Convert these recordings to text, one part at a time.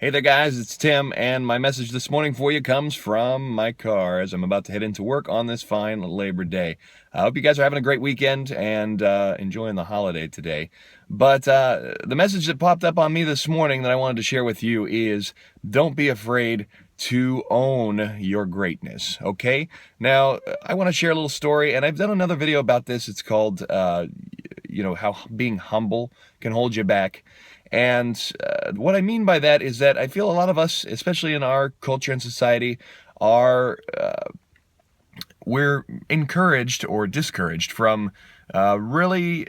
Hey there, guys, it's Tim, and my message this morning for you comes from my car as I'm about to head into work on this fine Labor Day. I hope you guys are having a great weekend and enjoying the holiday today. But the message that popped up on me this morning that I wanted to share with you is don't be afraid to own your greatness, okay? Now, I want to share a little story, and I've done another video about this. It's called, how being humble can hold you back. And what I mean by that is that I feel a lot of us, especially in our culture and society, are we're encouraged or discouraged from really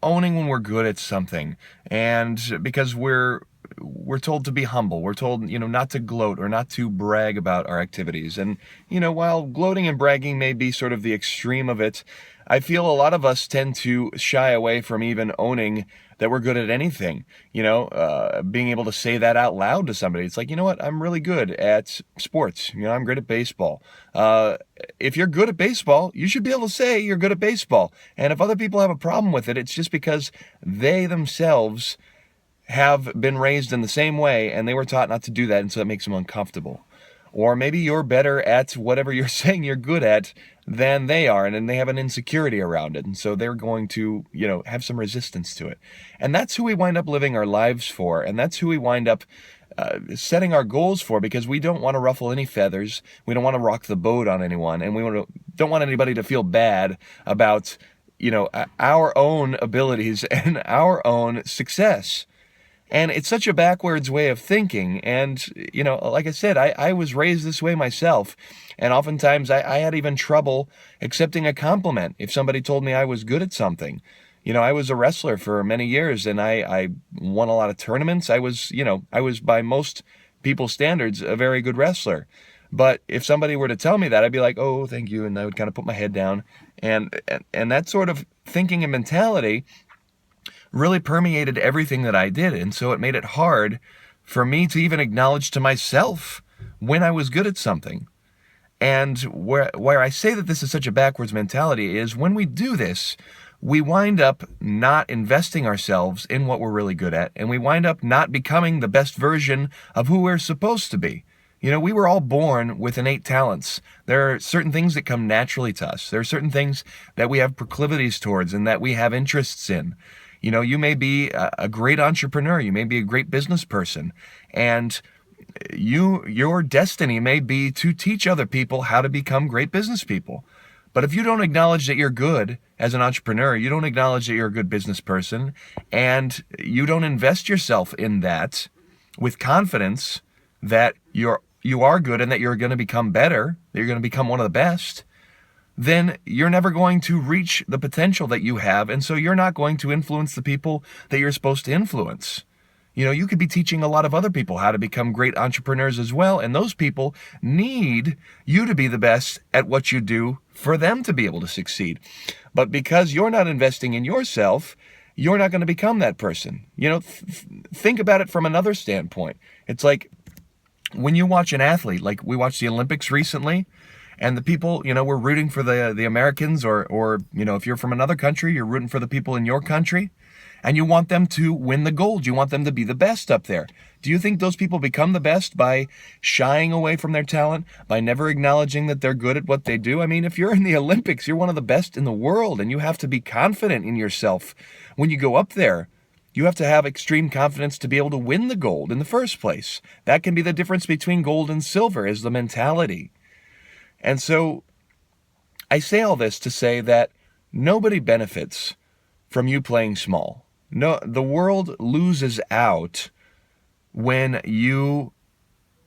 owning when we're good at something, and because we're told to be humble. We're told, not to gloat or not to brag about our activities. And, while gloating and bragging may be sort of the extreme of it, I feel a lot of us tend to shy away from even owning that we're good at anything. Being able to say that out loud to somebody. It's like, you know what? I'm really good at sports. I'm great at baseball. If you're good at baseball, you should be able to say you're good at baseball. And if other people have a problem with it, it's just because they themselves have been raised in the same way and they were taught not to do that, and so it makes them uncomfortable. Or maybe you're better at whatever you're saying you're good at than they are, and then they have an insecurity around it, and so they're going to, have some resistance to it. And that's who we wind up living our lives for, and that's who we wind up setting our goals for, because we don't want to ruffle any feathers, we don't want to rock the boat on anyone, and don't want anybody to feel bad about, our own abilities and our own success. And it's such a backwards way of thinking. And, like I said, I was raised this way myself. And oftentimes I had even trouble accepting a compliment if somebody told me I was good at something. I was a wrestler for many years, and I won a lot of tournaments. I was by most people's standards a very good wrestler. But if somebody were to tell me that, I'd be like, oh, thank you. And I would kind of put my head down. And that sort of thinking and mentality really permeated everything that I did. And so it made it hard for me to even acknowledge to myself when I was good at something. And where I say that this is such a backwards mentality is when we do this, we wind up not investing ourselves in what we're really good at, and we wind up not becoming the best version of who we're supposed to be. We were all born with innate talents. There are certain things that come naturally to us. There are certain things that we have proclivities towards and that we have interests in. You may be a great entrepreneur. You may be a great business person. And your destiny may be to teach other people how to become great business people. But if you don't acknowledge that you're good as an entrepreneur, you don't acknowledge that you're a good business person, and you don't invest yourself in that with confidence that you are good and that you're going to become better, that you're going to become one of the best, then you're never going to reach the potential that you have, and so you're not going to influence the people that you're supposed to influence. You could be teaching a lot of other people how to become great entrepreneurs as well, and those people need you to be the best at what you do for them to be able to succeed. But because you're not investing in yourself, you're not going to become that person. Think about it from another standpoint. It's like when you watch an athlete, like we watched the Olympics recently, and the people, we're rooting for the Americans, or if you're from another country, you're rooting for the people in your country, and you want them to win the gold. You want them to be the best up there. Do you think those people become the best by shying away from their talent, by never acknowledging that they're good at what they do? I mean, if you're in the Olympics, you're one of the best in the world, and you have to be confident in yourself when you go up there. You have to have extreme confidence to be able to win the gold in the first place. That can be the difference between gold and silver, is the mentality. And so I say all this to say that nobody benefits from you playing small. No, the world loses out when you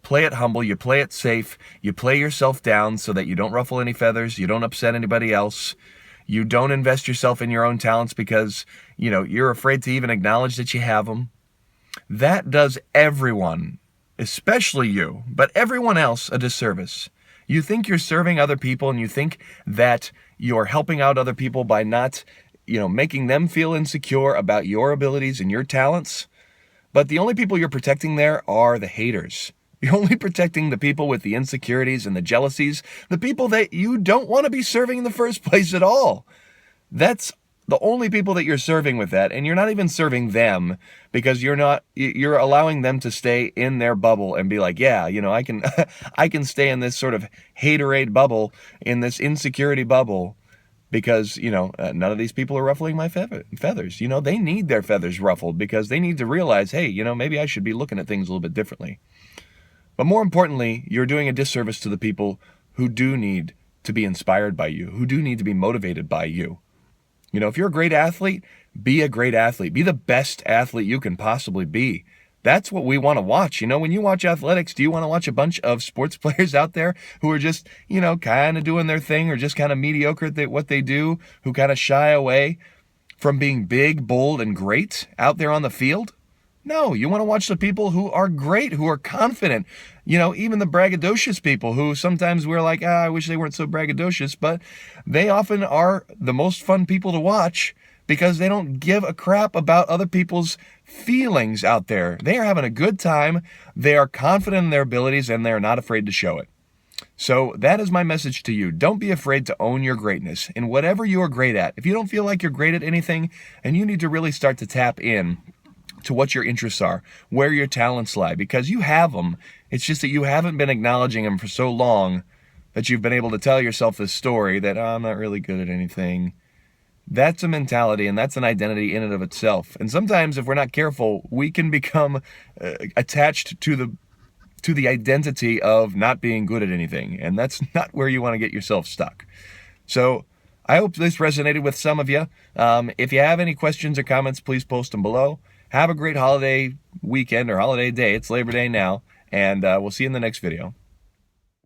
play it humble, you play it safe, you play yourself down so that you don't ruffle any feathers, you don't upset anybody else, you don't invest yourself in your own talents because, you're afraid to even acknowledge that you have them. That does everyone, especially you, but everyone else, a disservice. You think you're serving other people, and you think that you're helping out other people by not, making them feel insecure about your abilities and your talents. But the only people you're protecting there are the haters. You're only protecting the people with the insecurities and the jealousies, the people that you don't want to be serving in the first place at all. That's the only people that you're serving with that, and you're not even serving them, because you're allowing them to stay in their bubble and be like, yeah, I can, I can stay in this sort of haterade bubble, in this insecurity bubble, because, none of these people are ruffling my feathers. They need their feathers ruffled, because they need to realize, hey, maybe I should be looking at things a little bit differently. But more importantly, you're doing a disservice to the people who do need to be inspired by you, who do need to be motivated by you. If you're a great athlete, be a great athlete. Be the best athlete you can possibly be. That's what we want to watch. When you watch athletics, do you want to watch a bunch of sports players out there who are just, kind of doing their thing, or just kind of mediocre at what they do, who kind of shy away from being big, bold, and great out there on the field? No, you want to watch the people who are great, who are confident. Even the braggadocious people who sometimes we're like, I wish they weren't so braggadocious, but they often are the most fun people to watch, because they don't give a crap about other people's feelings out there. They are having a good time. They are confident in their abilities, and they're not afraid to show it. So that is my message to you. Don't be afraid to own your greatness in whatever you are great at. If you don't feel like you're great at anything, and you need to really start to tap in to what your interests are, where your talents lie, because you have them. It's just that you haven't been acknowledging them for so long that you've been able to tell yourself this story that, I'm not really good at anything. That's a mentality, and that's an identity in and of itself. And sometimes, if we're not careful, we can become attached to the identity of not being good at anything, and that's not where you want to get yourself stuck. So I hope this resonated with some of you. If you have any questions or comments, please post them below. Have a great holiday weekend or holiday day. It's Labor Day now, and we'll see you in the next video.